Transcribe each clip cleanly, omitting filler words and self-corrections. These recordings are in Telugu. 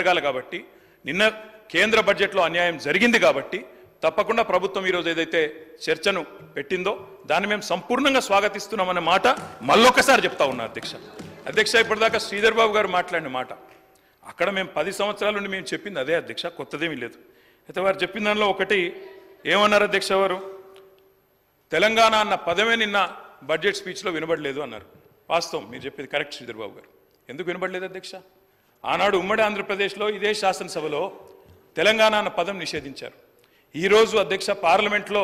జరగాలి కాబట్టి నిన్న కేంద్ర బడ్జెట్లో అన్యాయం జరిగింది కాబట్టి తప్పకుండా ప్రభుత్వం ఈరోజు ఏదైతే చర్చను పెట్టిందో దాన్ని మేము సంపూర్ణంగా స్వాగతిస్తున్నామన్న మాట మళ్ళొకసారి చెప్తా ఉన్నా అధ్యక్ష ఇప్పటిదాకా శ్రీధర్ బాబు గారు మాట్లాడిన మాట అక్కడ మేము 10 సంవత్సరాల నుండి మేము చెప్పింది అదే అధ్యక్ష, కొత్తదేమీ లేదు. అయితే వారు చెప్పిన దానిలో ఒకటి ఏమన్నారు అధ్యక్ష, వారు తెలంగాణ అన్న పదమే నిన్న బడ్జెట్ స్పీచ్లో వినబడలేదు అన్నారు. వాస్తవం, మీరు చెప్పేది కరెక్ట్ శ్రీధర్ బాబు గారు. ఎందుకు వినబడలేదు అధ్యక్ష? ఆనాడు ఉమ్మడి ఆంధ్రప్రదేశ్లో ఇదే శాసనసభలో తెలంగాణ అన్న పదం నిషేధించారు. ఈరోజు అధ్యక్ష పార్లమెంట్లో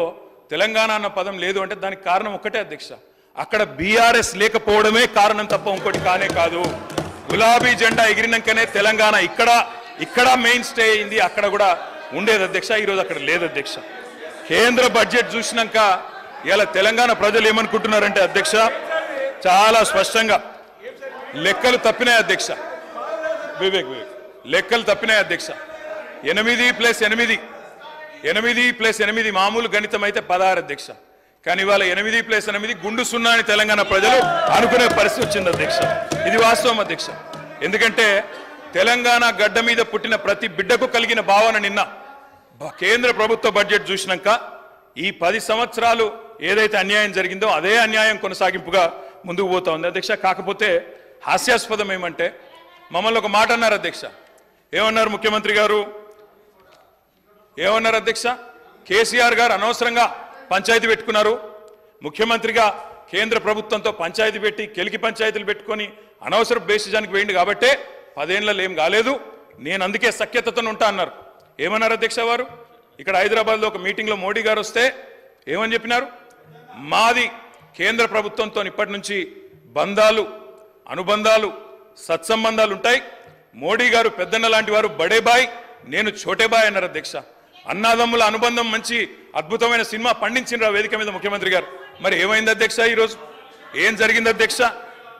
తెలంగాణ అన్న పదం లేదు అంటే దానికి కారణం ఒక్కటే అధ్యక్ష, అక్కడ బీఆర్ఎస్ లేకపోవడమే కారణం తప్ప ఇంకోటి కానే కాదు. గులాబీ జెండా ఎగిరినాకనే తెలంగాణ ఇక్కడ మెయిన్ స్టే అయింది, అక్కడ కూడా ఉండేది అధ్యక్ష. ఈరోజు అక్కడ లేదు అధ్యక్ష. కేంద్ర బడ్జెట్ చూసినాక ఇలా తెలంగాణ ప్రజలు ఏమనుకుంటున్నారంటే అధ్యక్ష, చాలా స్పష్టంగా లెక్కలు తప్పినాయి అధ్యక్ష. వివేక్ లెక్కలు తప్పినాయి అధ్యక్ష. 8+8 మామూలు గణితం అయితే 16 అధ్యక్ష. కానీ ఇవాళ 8+8 గుండు సున్నా అని తెలంగాణ ప్రజలు అనుకునే పరిస్థితి వచ్చింది అధ్యక్ష. ఇది వాస్తవం అధ్యక్ష. ఎందుకంటే తెలంగాణ గడ్డ మీద పుట్టిన ప్రతి బిడ్డకు కలిగిన భావన నిన్న కేంద్ర ప్రభుత్వ బడ్జెట్ చూసినాక ఈ 10 సంవత్సరాలు ఏదైతే అన్యాయం జరిగిందో అదే అన్యాయం కొనసాగింపుగా ముందుకు పోతా ఉంది అధ్యక్ష. కాకపోతే హాస్యాస్పదం ఏమంటే మమ్మల్ని ఒక మాట అన్నారు అధ్యక్ష. ఏమన్నారు ముఖ్యమంత్రి గారు? ఏమన్నారు అధ్యక్ష? కేసీఆర్ గారు అనవసరంగా పంచాయతీ పెట్టుకున్నారు, ముఖ్యమంత్రిగా కేంద్ర ప్రభుత్వంతో పంచాయతీ పెట్టి కెలికి పంచాయతీలు పెట్టుకొని అనవసర బేసిజానికి వేయండి కాబట్టే 10 ఏళ్లలో ఏం కాలేదు, నేను అందుకే సఖ్యతతో ఉంటా అన్నారు. ఏమన్నారు అధ్యక్ష వారు? ఇక్కడ హైదరాబాద్లో ఒక మీటింగ్లో మోడీ గారు వస్తే ఏమని చెప్పినారు? మాది కేంద్ర ప్రభుత్వంతో ఇప్పటి నుంచి బంధాలు, అనుబంధాలు, సత్సంబంధాలు ఉంటాయి. మోడీ గారు పెద్దన్న లాంటి వారు, బడే బాయ్, నేను చోటే బాయ్ అన్నారు అధ్యక్ష. అన్నాదమ్ముల అనుబంధం మంచి అద్భుతమైన సినిమా పండించిన వేదిక మీద ముఖ్యమంత్రి గారు. మరి ఏమైంది అధ్యక్ష? ఈరోజు ఏం జరిగింది అధ్యక్ష?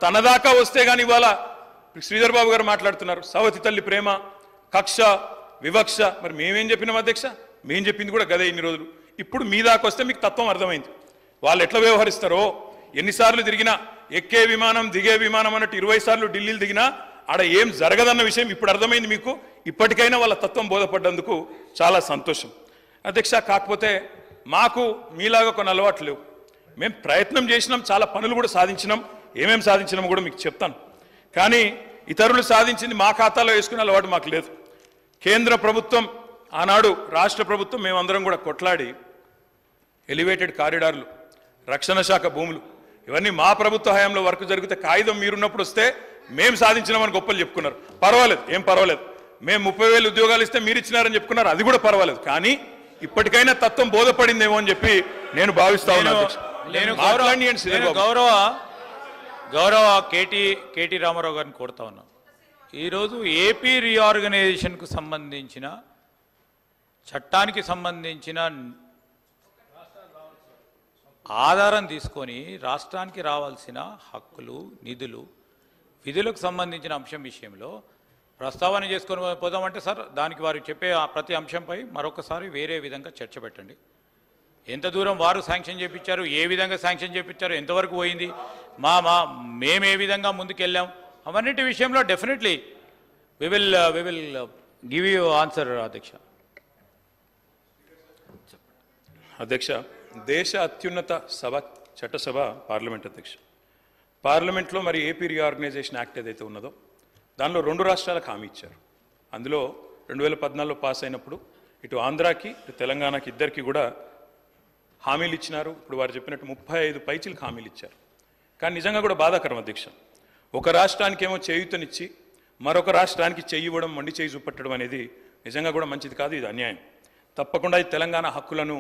తన దాకా వస్తే కానీ ఇవాళ శ్రీధర్ బాబు గారు మాట్లాడుతున్నారు సవతి తల్లి ప్రేమ, కక్ష, వివక్ష. మరి మేమేం చెప్పినాం అధ్యక్ష? మేం చెప్పింది కూడా గదే ఇన్ని రోజులు. ఇప్పుడు మీ దాకా వస్తే మీకు తత్వం అర్థమైంది. వాళ్ళు ఎట్లా వ్యవహరిస్తారో, ఎన్నిసార్లు తిరిగినా, ఎక్కే విమానం దిగే విమానం అన్నట్టు 20 సార్లు ఢిల్లీలు దిగినా ఆడ ఏం జరగదన్న విషయం ఇప్పుడు అర్థమైంది మీకు. ఇప్పటికైనా వాళ్ళ తత్వం బోధపడ్డందుకు చాలా సంతోషం అధ్యక్ష. కాకపోతే మాకు మీలాగా కొన్ని అలవాట్లు లేవు. మేము ప్రయత్నం చేసినాం, చాలా పనులు కూడా సాధించినాం. ఏమేం సాధించినామో కూడా మీకు చెప్తాను. కానీ ఇతరులు సాధించింది మా ఖాతాలో వేసుకునే అలవాటు మాకు లేదు. కేంద్ర ప్రభుత్వం, ఆనాడు రాష్ట్ర ప్రభుత్వం, మేమందరం కూడా కొట్లాడి ఎలివేటెడ్ కారిడార్లు, రక్షణ శాఖ భూములు, ఇవన్నీ మా ప్రభుత్వ హయాంలో వర్క్ జరిగితే కాగితం మీరున్నప్పుడు వస్తే మేము సాధించినామని గొప్పలు చెప్పుకున్నారు. పర్వాలేదు, ఏం పర్వాలేదు. మేము 30,000 ఉద్యోగాలు ఇస్తే మీరు ఇచ్చినారని చెప్పుకున్నారు, అది కూడా పర్వాలేదు. కానీ ఇప్పటికైనా తత్వం బోధపడిందేమో అని చెప్పి నేను భావిస్తా ఉన్నాను. గౌరవ కేటీ రామారావు గారిని కోరుతా ఉన్నాను. ఈరోజు ఏపీ రీఆర్గనైజేషన్కు సంబంధించిన చట్టానికి సంబంధించిన ఆధారం తీసుకొని రాష్ట్రానికి రావాల్సిన హక్కులు, నిధులు, విధులకు సంబంధించిన అంశం విషయంలో ప్రస్తావన చేసుకొని పోదామంటే సార్, దానికి వారు చెప్పే ప్రతి అంశంపై మరొకసారి వేరే విధంగా చర్చ పెట్టండి. ఎంత దూరం వారు శాంక్షన్ చేయించారు, ఏ విధంగా శాంక్షన్ చేయించారు, ఎంతవరకు పోయింది, మేము ఏ విధంగా ముందుకెళ్ళాం, అవన్నిటి విషయంలో definitely we will give you answer అధ్యక్ష. అధ్యక్ష, దేశ అత్యున్నత సభ చట్టసభ పార్లమెంట్ అధ్యక్ష. పార్లమెంట్లో మరి ఏపీ రీఆర్గనైజేషన్ యాక్ట్ ఏదైతే ఉన్నదో దానిలో 2 రాష్ట్రాలకు హామీ ఇచ్చారు. అందులో 2014లో పాస్ అయినప్పుడు ఇటు ఆంధ్రాకి ఇటు తెలంగాణకి ఇద్దరికి కూడా హామీలు ఇచ్చినారు. ఇప్పుడు వారు చెప్పినట్టు 35 పైచీలకు హామీలు ఇచ్చారు. కానీ నిజంగా కూడా బాధాకరం అధ్యక్ష, ఒక రాష్ట్రానికేమో చేయూతనిచ్చి మరొక రాష్ట్రానికి చెయ్యి ఇవ్వడం, మొండి చేయి చూపెట్టడం అనేది నిజంగా కూడా మంచిది కాదు, ఇది అన్యాయం. తప్పకుండా ఈ తెలంగాణ హక్కులను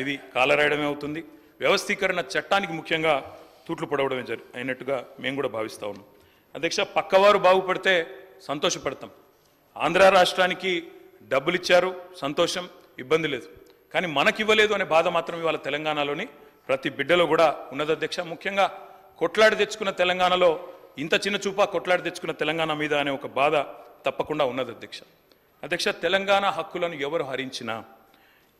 ఇవి కాలరాయడమే అవుతుంది. వ్యవస్థీకరణ చట్టానికి ముఖ్యంగా తూట్లు పడవడమే అయినట్టుగా మేము కూడా భావిస్తూ ఉన్నాం అధ్యక్ష. పక్కవారు బాగుపడితే సంతోషపడతాం. ఆంధ్ర రాష్ట్రానికి డబ్బులు ఇచ్చారు, సంతోషం, ఇబ్బంది లేదు. కానీ మనకివ్వలేదు అనే బాధ మాత్రం ఇవాళ తెలంగాణలోని ప్రతి బిడ్డలో కూడా ఉన్నది అధ్యక్ష. ముఖ్యంగా కొట్లాడి తెచ్చుకున్న తెలంగాణలో ఇంత చిన్న చూపా కొట్లాడి తెచ్చుకున్న తెలంగాణ మీద అనే ఒక బాధ తప్పకుండా ఉన్నది అధ్యక్ష. తెలంగాణ హక్కులను ఎవరు హరించినా,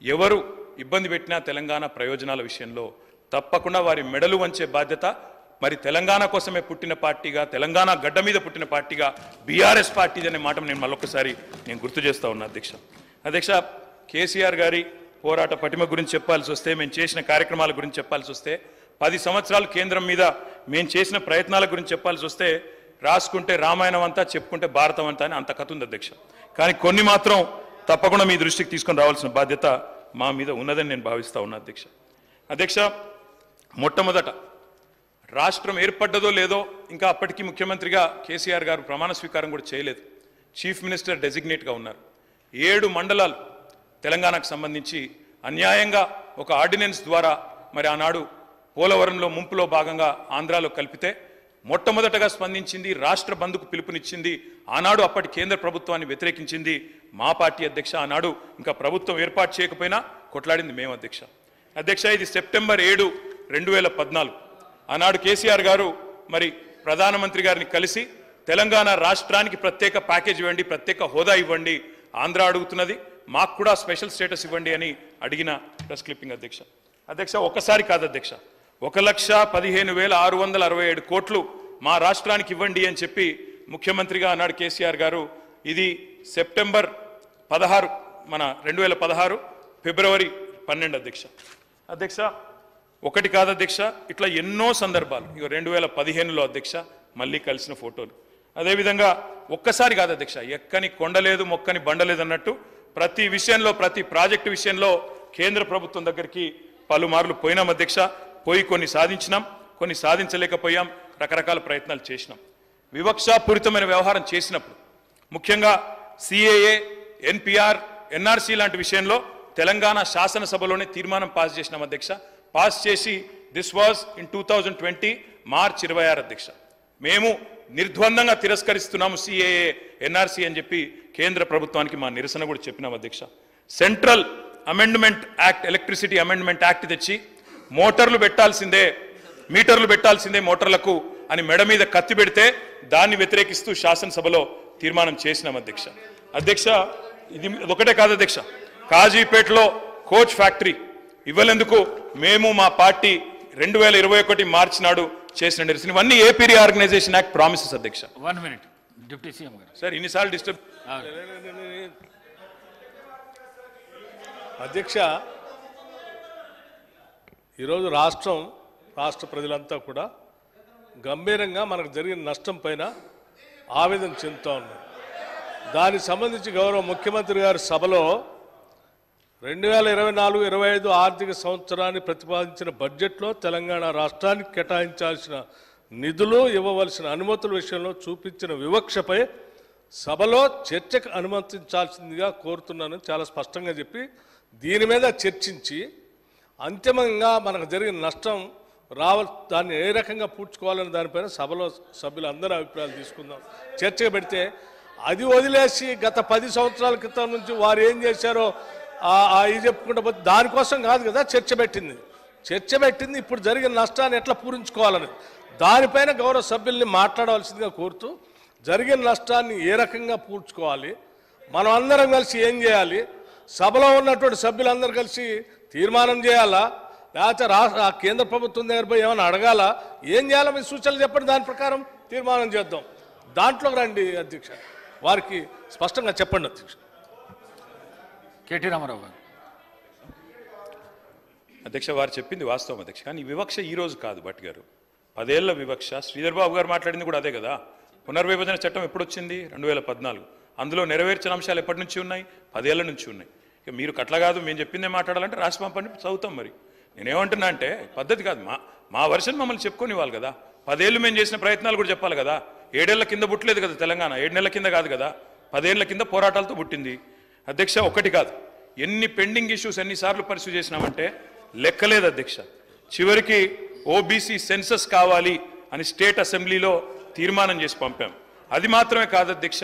ఎవరు ఇబ్బంది పెట్టినా తెలంగాణ ప్రయోజనాల విషయంలో తప్పకుండా వారి మెడలు వంచే బాధ్యత మరి తెలంగాణ కోసమే పుట్టిన పార్టీగా, తెలంగాణ గడ్డ మీద పుట్టిన పార్టీగా బీఆర్ఎస్ పార్టీ అనే మాట నేను మళ్ళొకసారి గుర్తు చేస్తా ఉన్నా అధ్యక్ష. అధ్యక్ష, కేసీఆర్ గారి పోరాట పటిమ గురించి చెప్పాల్సి వస్తే, మేము చేసిన కార్యక్రమాల గురించి చెప్పాల్సి వస్తే, 10 సంవత్సరాలు కేంద్రం మీద మేము చేసిన ప్రయత్నాల గురించి చెప్పాల్సి వస్తే, రాసుకుంటే రామాయణం అంతా, చెప్పుకుంటే భారతం అంతా అని అంత కథ ఉంది అధ్యక్ష. కానీ కొన్ని మాత్రం తప్పకుండా మీ దృష్టికి తీసుకొని రావాల్సిన బాధ్యత మా మీద ఉన్నదని నేను భావిస్తా ఉన్నా అధ్యక్ష. అధ్యక్ష, మొట్టమొదట రాష్ట్రం ఏర్పడ్డదో లేదో ఇంకా అప్పటికి ముఖ్యమంత్రిగా కేసీఆర్ గారు ప్రమాణ స్వీకారం కూడా చేయలేదు. చీఫ్ మినిస్టర్ డెసిగ్నేట్గా ఉన్నారు. 7 మండలాలు తెలంగాణకు సంబంధించి అన్యాయంగా ఒక ఆర్డినెన్స్ ద్వారా మరి ఆనాడు పోలవరంలో ముంపులో భాగంగా ఆంధ్రాలో కలిపితే మొట్టమొదటగా స్పందించింది, రాష్ట్ర బంధుకు పిలుపునిచ్చింది, ఆనాడు అప్పటి కేంద్ర ప్రభుత్వాన్ని వ్యతిరేకించింది మా పార్టీ అధ్యక్ష. ఆనాడు ఇంకా ప్రభుత్వం ఏర్పాటు చేయకపోయినా కొట్లాడింది మేము అధ్యక్ష. అధ్యక్ష, ఇది సెప్టెంబర్ 7, 2014. ఆనాడు కేసీఆర్ గారు మరి ప్రధానమంత్రి గారిని కలిసి తెలంగాణ రాష్ట్రానికి ప్రత్యేక ప్యాకేజ్ ఇవ్వండి, ప్రత్యేక హోదా ఇవ్వండి, ఆంధ్ర అడుగుతున్నది, మాకు కూడా స్పెషల్ స్టేటస్ ఇవ్వండి అని అడిగిన ప్రెస్ క్లిప్పింగ్ అధ్యక్ష. అధ్యక్ష, ఒక్కసారి కాదు అధ్యక్ష, 1,15,667 కోట్లు మా రాష్ట్రానికి ఇవ్వండి అని చెప్పి ముఖ్యమంత్రిగా ఆనాడు కేసీఆర్ గారు, ఇది సెప్టెంబర్ 16 మన 2016 ఫిబ్రవరి 12 అధ్యక్ష. అధ్యక్ష, ఒకటి కాదు అధ్యక్ష, ఇట్లా ఎన్నో సందర్భాలు. ఇక 2015లో అధ్యక్ష మళ్ళీ కలిసిన ఫోటోలు. అదేవిధంగా ఒక్కసారి కాదు అధ్యక్ష, ఎక్కని కొండలేదు మొక్కని బండలేదు అన్నట్టు ప్రతి విషయంలో, ప్రతి ప్రాజెక్టు విషయంలో కేంద్ర ప్రభుత్వం దగ్గరికి పలుమార్లు పోయినాం అధ్యక్ష. పోయి కొన్ని సాధించినాం, కొన్ని సాధించలేకపోయాం, రకరకాల ప్రయత్నాలు చేసినాం. వివక్షాపూరితమైన వ్యవహారం చేసినప్పుడు, ముఖ్యంగా సిఏఏ, ఎన్పిఆర్, ఎన్ఆర్సీ లాంటి విషయంలో తెలంగాణ శాసనసభలోనే తీర్మానం పాస్ చేసినాం అధ్యక్ష. పాస్ చేసి దిస్ వాజ్ ఇన్ 2020 మార్చ్ 26 అధ్యక్ష. మేము నిర్ద్వందంగా తిరస్కరిస్తున్నాము సిఏఏ, ఎన్ఆర్సీ అని చెప్పి కేంద్ర ప్రభుత్వానికి మా నిరసన కూడా చెప్పినాం అధ్యక్ష. Central amendment act, electricity amendment act తెచ్చి మోటార్లు పెట్టాల్సిందే, మీటర్లు పెట్టాల్సిందే మోటార్లకు అని మెడ మీద కత్తి పెడితే దాన్ని వ్యతిరేకిస్తూ శాసనసభలో తీర్మానం చేసినాం అధ్యక్ష. అధ్యక్ష, ఇది ఒకటే కాదు అధ్యక్ష, కాజీపేటలో కోచ్ ఫ్యాక్టరీ ఇవ్వలేందుకు మేము మా పార్టీ 2021 మార్చి నాడు చేసిన నిరసన. ఇవన్నీ ఏపీ రీఆర్గనైజేషన్ యాక్ట్ ప్రామిసెస్ అధ్యక్ష. 1 minute డిప్యూటీ సీఎం గారు. సార్ ఇన్నిసార్లు డిస్టర్బ్. అధ్యక్ష, ఈరోజు రాష్ట్ర ప్రజలంతా కూడా గంభీరంగా మనకు జరిగిన నష్టం పైన ఆవేదన చెందుతూ ఉన్నారు. దానికి సంబంధించి గౌరవ ముఖ్యమంత్రి గారి సభలో 2024-25 ఆర్థిక సంవత్సరాన్ని ప్రతిపాదించిన బడ్జెట్లో తెలంగాణ రాష్ట్రానికి కేటాయించాల్సిన నిధులు, ఇవ్వవలసిన అనుమతుల విషయంలో చూపించిన వివక్షపై సభలో చర్చకు అనుమతించాల్సిందిగా కోరుతున్నానని చాలా స్పష్టంగా చెప్పి దీని మీద చర్చించి అంతిమంగా మనకు జరిగిన నష్టం దాన్ని ఏ రకంగా పూడ్చుకోవాలని దానిపైన సభలో సభ్యులందరూ అభిప్రాయాలు తీసుకుందాం, చర్చగా పెడితే అది వదిలేసి గత 10 సంవత్సరాల క్రితం నుంచి వారు ఏం చేశారో ఇది చెప్పుకుంటూ పోతే దానికోసం కాదు కదా చర్చ పెట్టింది. ఇప్పుడు జరిగిన నష్టాన్ని ఎట్లా పూరించుకోవాలని దానిపైన గౌరవ సభ్యుల్ని మాట్లాడవలసిందిగా కోరుతూ, జరిగిన నష్టాన్ని ఏ రకంగా పూడ్చుకోవాలి, మనం అందరం కలిసి ఏం చేయాలి, సభలో ఉన్నటువంటి సభ్యులందరూ కలిసి తీర్మానం చేయాలా, లేకపోతే కేంద్ర ప్రభుత్వం దగ్గర పోయి ఏమైనా అడగాల, ఏం చేయాలో మీ సూచనలు చెప్పండి, దాని ప్రకారం తీర్మానం చేద్దాం. దాంట్లోకి రండి అధ్యక్ష, వారికి స్పష్టంగా చెప్పండి అధ్యక్ష. కేటీ రామారావు గారు. అధ్యక్ష, వారు చెప్పింది వాస్తవం అధ్యక్ష. కానీ వివక్ష ఈ రోజు కాదు భట్ గారు, 10 ఏళ్ల వివక్ష. శ్రీధర్ బాబు గారు మాట్లాడింది కూడా అదే కదా. పునర్విభజన చట్టం ఎప్పుడు వచ్చింది? 2014. అందులో నెరవేర్చిన అంశాలు ఎప్పటి నుంచి ఉన్నాయి? 10 ఏళ్ల నుంచి ఉన్నాయి. ఇక మీరు అట్లా కాదు, మేము చెప్పిందే మాట్లాడాలంటే రాష్ట్ర పంపని చదువుతాం. మరి నేనేమంటున్నా అంటే పద్ధతి కాదు, మా వర్షన్ మమ్మల్ని చెప్పుకొని ఇవ్వాలి కదా. 10 ఏళ్ళు మేము చేసిన ప్రయత్నాలు కూడా చెప్పాలి కదా. 7 ఏళ్ల కింద పుట్టలేదు కదా తెలంగాణ, 7 నెలల కింద కాదు కదా, 10 ఏళ్ల కింద పోరాటాలతో పుట్టింది అధ్యక్ష. ఒకటి కాదు, ఎన్ని పెండింగ్ ఇష్యూస్ ఎన్నిసార్లు పరిశీలి చేసినామంటే లెక్కలేదు అధ్యక్ష. చివరికి ఓబీసీ సెన్సస్ కావాలి అని స్టేట్ అసెంబ్లీలో తీర్మానం చేసి పంపాం. అది మాత్రమే కాదు అధ్యక్ష,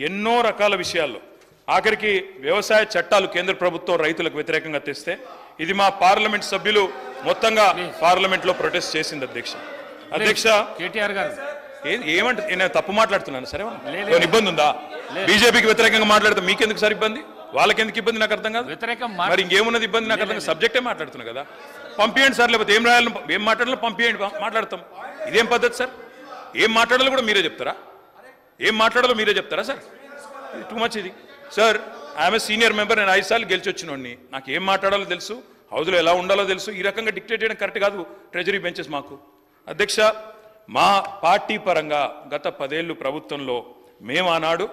ఎన్నో రకాల విషయాల్లో ఆఖరికి వ్యవసాయ చట్టాలు కేంద్ర ప్రభుత్వం రైతులకు వ్యతిరేకంగా తెస్తే ఇది మా పార్లమెంట్ సభ్యులు మొత్తంగా పార్లమెంట్లో ప్రొటెస్ట్ చేసింది అధ్యక్ష. అధ్యక్ష, కేటీఆర్ గారు ఏమంటే నేను తప్పు మాట్లాడుతున్నాను సరే, ఇబ్బంది ఉందా? బీజేపీకి వ్యతిరేకంగా మాట్లాడితే మీకెందుకు సార్ ఇబ్బంది, వాళ్ళకెందుకు ఇబ్బంది నాకు అర్థం కాదు. మరి ఇంకేమున్నది ఇబ్బంది నాకు అర్థం కాదు. సబ్జెక్టే మాట్లాడుతున్నా కదా, పంపించండి సార్, లేకపోతే ఏం రాయాలి, ఏం మాట్లాడాలో పంపించండి, మాట్లాడతాం. ఇదేం పద్ధతి సార్? ఏం మాట్లాడాలో కూడా మీరే చెప్తారా? ఏం మాట్లాడాలో మీరే చెప్తారా సార్? టూ మచ్ ఇది sir. I'm a senior member, నేను 5 సార్లు గెలిచి వచ్చినోడిని. నాకు ఏం మాట్లాడాలో తెలుసు, హౌస్లో ఎలా ఉండాలో తెలుసు. ఈ రకంగా డిక్టేట్ చేయడం కరెక్ట్ కాదు ట్రెజరీ బెంచెస్ మాకు. అధ్యక్ష, మా పార్టీ పరంగా గత 10 ఏళ్ళు ప్రభుత్వంలో మేము ఆనాడు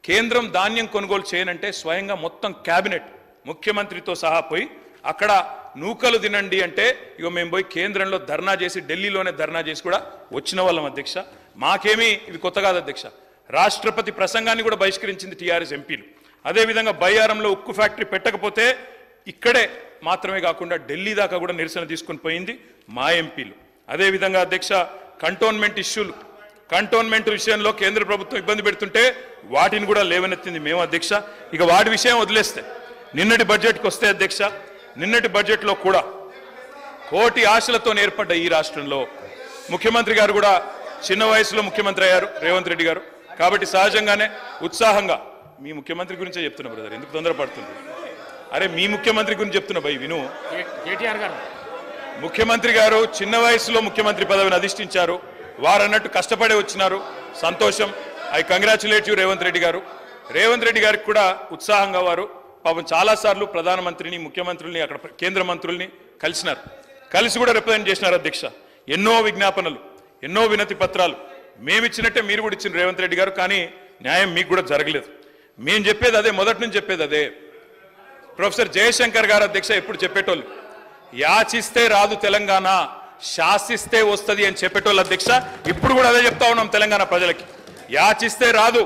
కేంద్రం ధాన్యం కొనుగోలు చేయనంటే స్వయంగా మొత్తం క్యాబినెట్ ముఖ్యమంత్రితో సహా పోయి అక్కడ నూకలు తినండి అంటే ఇగో మేము పోయి కేంద్రంలో ధర్నా చేసి ఢిల్లీలోనే ధర్నా చేసి కూడా వచ్చిన వాళ్ళం అధ్యక్ష. మాకేమీ ఇవి కొత్త కాదు అధ్యక్ష. రాష్ట్రపతి ప్రసంగాన్ని కూడా బహిష్కరించింది టీఆర్ఎస్ ఎంపీలు. అదేవిధంగా బయ్యారంలో ఉక్కు ఫ్యాక్టరీ పెట్టకపోతే ఇక్కడే మాత్రమే కాకుండా ఢిల్లీ దాకా కూడా నిరసన తీసుకుని పోయింది మా ఎంపీలు. అదేవిధంగా అధ్యక్ష, కంటోన్మెంట్ విషయంలో కేంద్ర ప్రభుత్వం ఇబ్బంది పెడుతుంటే వాటిని కూడా లేవనెత్తింది మేము అధ్యక్ష. ఇక వాటి విషయం వదిలేస్తే నిన్నటి బడ్జెట్కి వస్తే అధ్యక్ష, నిన్నటి బడ్జెట్లో కూడా కోటి ఆశలతో ఏర్పడ్డ ఈ రాష్ట్రంలో ముఖ్యమంత్రి గారు కూడా చిన్న వయసులో ముఖ్యమంత్రి అయ్యారు రేవంత్ రెడ్డి గారు. కాబట్టి సహజంగానే ఉత్సాహంగా మీ ముఖ్యమంత్రి గురించే చెప్తున్నా బ్రదర్, ఎందుకు తొందరపడుతుంది? అరే మీ ముఖ్యమంత్రి గురించి చెప్తున్నా భయ్ విను. కేటీఆర్ గారు ముఖ్యమంత్రి గారు చిన్న వయసులో ముఖ్యమంత్రి పదవిని అధిష్ఠించారు. వారు అన్నట్టు కష్టపడే వచ్చినారు, సంతోషం. I congratulate you Revanth Reddy గారు. రేవంత్ రెడ్డి గారికి కూడా ఉత్సాహంగా వారు పాపం చాలాసార్లు ప్రధానమంత్రిని, ముఖ్యమంత్రుల్ని, అక్కడ కేంద్ర మంత్రుల్ని కలిసినారు. కలిసి కూడా రిప్రజెంట్ చేసినారు అధ్యక్ష. ఎన్నో విజ్ఞాపనలు, ఎన్నో వినతి పత్రాలు మేమిచ్చినట్టే మీరు కూడా ఇచ్చిన రేవంత్ రెడ్డి గారు. కానీ న్యాయం మీకు కూడా జరగలేదు. మేము చెప్పేది అదే, మొదటి నుంచి చెప్పేది అదే. ప్రొఫెసర్ జయశంకర్ గారు అధ్యక్ష ఎప్పుడు చెప్పేటోళ్ళు, యాచిస్తే రాదు తెలంగాణ, శాసిస్తే వస్తుంది అని చెప్పేటోళ్ళు అధ్యక్ష. ఇప్పుడు కూడా అదే చెప్తా ఉన్నాం తెలంగాణ ప్రజలకి. యాచిస్తే రాదు,